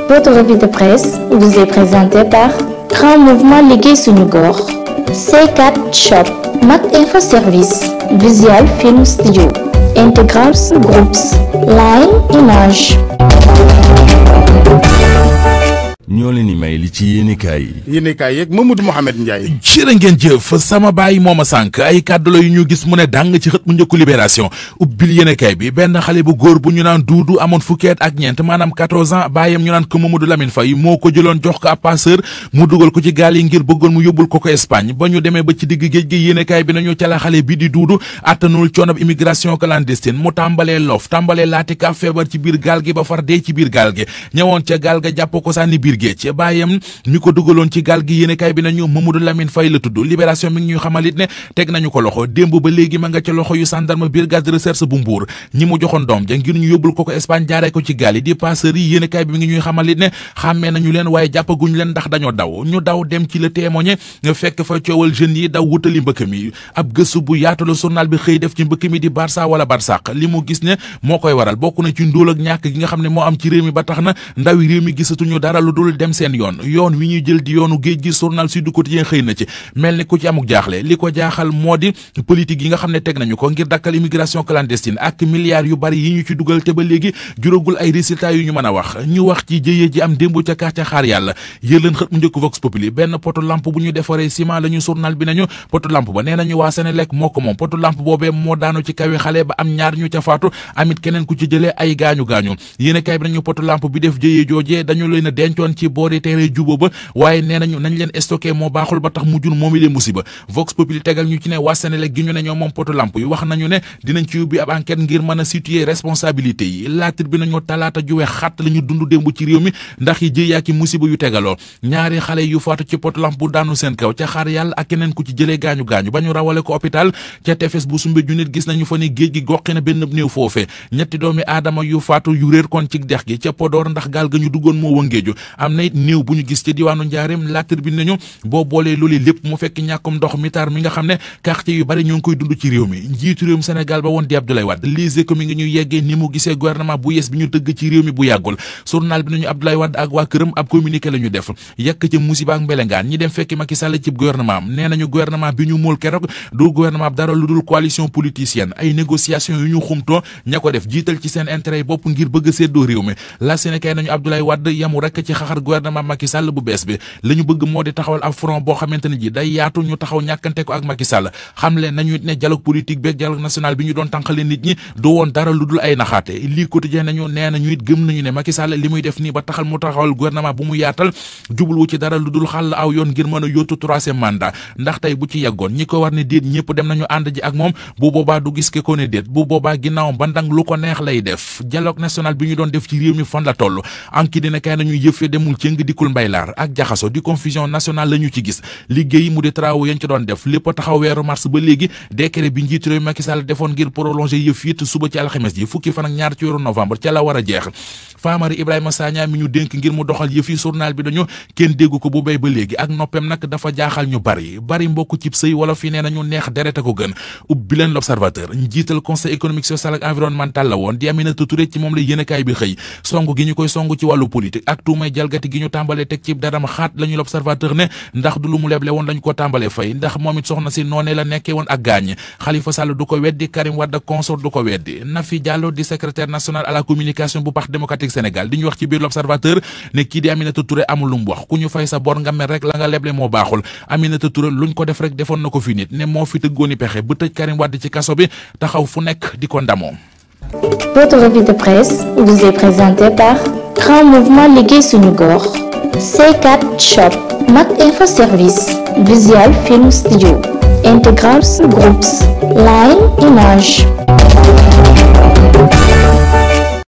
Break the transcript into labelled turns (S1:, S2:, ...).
S1: Votre revue de presse vous est présentée par Grand Mouvement Liggéey Sunu Gox, C4 Shop, Mak Info Service, Visual Film Studio, Integrals Groups, Line Image.
S2: ñoo leen di may li ci yéenekaay
S3: yeeg Mamadou Mohamed Ndiaye.
S2: jërë ngeen jëf sama baay mooma sànk ay kàddu la yu ñu gis mu ne dàng ci xët mu njëkku Libération ubbil yéenekaay bi benn xale bu góor bu ñu naan Duudu amoon fukki at ak ñeent maanaam 14 ans baayam ñu naan ko Mamadou Lamine Faye moo ko jëloon jox ko ab passeur mu dugal ko ci gaal yi ngir bëggoon mu yóbbul ko Espagne ba ñu demee ba ci digg géej gi yéenekaay bi nañu ca la xale bi di Duudu attanul coonob immigration clandestine mu tàmbalee loof tàmbalee laatika feebar ci biir gaal gi ba far dee ci biir gaal gi ñëwoon ca gaal ga jàpp ko sànni biir géej baayam mi ko dugaloon ci gaal gi yéenekaay bi nañu Mamadou Lamine Faye la tudd Libération mi ngi ñuy xamalit ne teg nañu ko loxo démb ba léegi ma nga ca loxo yu gendarme brigade de recherche bu Mbuur ñi mu joxoon doom ja ngir ñu yóbbul ko Espagne jaaree ko ci gaal yi di passeurs yi yéenekaay bi mi ngi ñuy xamalit ne xàmmee nañu leen waaye jàppaguñu leen ndax dañoo daw ñu daw dem ci Le Témoin nga fekk fa coowal jeunes yi daw wutali mbëkk mi ab gëstu bu yaatu la journal bi xëy def ci mbëkk mi di Barça wala Barsaq li mu gis ne moo koy waral bokk na ci ndóol ak ñàkk gi nga xam ne moo am ci réew mi ba tax na ndawi réew mi gisatuñu dara lu dul dem seen yoon wi ñuy jël di yoonu géej gi journal Sud Quotidien xëy na ci mel ni ku ci amuk jaaxle li ko jaaxal moo di politique yi nga xam ne teg nañu ko ngir dakkal immigration clandestine ak milliards yu bari yi ñu ci dugal te ba léegi juróogul ay résultats yu ñu mën a wax ñu wax ci jëyee ji am démb ca quartier xaar yàlla yër leen xët mu njëkk Vox Populi benn poto lampe bu ñu defaree ciment la ñu journal bi nañu poto lampe ba nee nañu waa Senelec moo ko moom poto lampe boobee moo daanu ci kawe xale ba am ñaar ñu ca faatu amit keneen ku ci jëlee ay gaañu-gaañu yéen kay bi nañu poto lampe bi def jëyee joojee dañu leen a dencoon ci boori terrain jubo ba waaye nee nañu nañ leen stocké moo baaxul ba tax mujjul moomi lee musiba Vox Populi tegal ñu ci ne waa Senelec gi ñu ne ñoo moom poto lampe yi wax nañu ne dinañ ci ubbi ab enquête ngir mën a situer responsabilité yi laatir bi nañu talaata ju weex xatt la ñu dund démb ci réew mi ndax yi jëy yaaki musiba yu tegaloo ñaari xale yu faatu ci poto lampe bu daanu seen kaw ca xaar yàlla ak keneen ku ci jëlee gaañu-gaañu ba ñu rawale ko hôpital ca tefes bu sumbe ju nit gis nañu fa ni géej gi goqi na benn néew foofee ñetti doomi aadama yu faatu yu réer kon ci dex gi ca Podor ndax gaal ga ñu duggoon moo wëngeeju am na it néew bu ñu gis ci diwaanu Njaareem laatir bi nañu boo boolee loolu lépp mu fekk ñàkkum ndox mitar mi nga xam ne quartier yu bari ñoo ngi koy dund ci réew mi njiitu réewum Sénégal ba woon di Abdoulaye Wade lise ko mi ngi ñuy yeggee ni mu gisee gouvernement bu yees bi ñu dëgg ci réew mi bu yàggul journal bi nañu Abdoulaye Wade ak waa këram ab communiqué la ñu def yàkk ca musiba ak mbelengaan ñi dem fekki Macky Sall ci gouvernement am nee nañu gouvernement bi ñu móol keroog du gouvernement dara lu dul coalition politicienne ay négociation yu ñu xumtoo ña ko def jiital ci seen intérêt yi bopp ngir bëgg a séddoo réew mi la Sénégal nañu Abdoulaye Wade yamu rekk ci xaxar gouvernement Macky Sall bu bees bi la ñu bëgg moo di taxawal ab front boo xamante ne ji day yaatu ñu taxaw ñàkkante ko ak Macky Sall xam leen nañu it ne dialogue politique beeg dialogue national bi ñu doon tànqale nit ñi du woon dara lu dul ay naxaate lii quotidien nañu nee nañu it gëm nañu ne Macky Sall li muy def nii ba taxal mu taxawal gouvernement bu mu yaatal jubluwu ci dara lu dul xàll aw yoon ngir mën a yóotu troisième mandat ndax tey bu ci yeggoon ñi ko war ne déet ñëpp dem nañu ànd ji ak moom bu boobaa du gis ke ko ne déet bu boobaa ginnaawam ba ndang lu ko neex lay def dialogue national bi ñu doon def ci réew mi fan la toll anki dina kay nañu yëf ya demul cëng dikkul mbaylaar ak jaxaso di confusion nationale la ñu ci gis liggéey mu di travaux yañ ci doon def lépp taxaw weeru mars ba léegi décret bi njiitu réew Macky Sall defoon ngir prolonger yëf it suba ci alxames ji fukki fan ak ñaar ci weeru novembre ca la war a jeex Famara Ibrahima Sagna mi ñu dénk ngir mu doxal yëf yi journal bi dañu kenn déggu ko bu bay ba léegi ak noppem nag dafa jaaxal ñu bari mbokk cib sëy wala fi nee nañu neex deret a ko gën ubbi leen l'observateur njiital conseil économique social ak environnemental la woon di Aminata Touré ci moom la yéenekaay bi xëy song gi ñu koy song ci wàllu politique ak tuumay jalgati gi ñu tàmbalee teg ci daram xaat lañu l'observateur ne ndax du lu mu leble woon lañu ko tàmbalee fay ndax moom it soxna si noonee la nekkee woon ak gaañ Khalifa Sall du ko weddi Karim Wade consort du ko weddi Nafi Diallo di secrétaire national à la communication bu Parti démocratique Sénégal di ñu wax ci biir l'observateur ne kii di Aminata Touré amul lu mu wax ku ñu fay sa bor nga mer rek la nga leble moo baaxul Aminata Touré luñ ko def rek defoon na ko fi nit ne moo fi tëggooni pexe ba tëj Karim Wade ci kaso bi taxaw fu nekk di ko ndamoo.
S1: Votre revue de presse vous est présentée par Grand Mouvement Liggéey Sunu Gox, C4 Shop, Mak Info Service, Visual Film Studio, Integrals Groups, Line Image.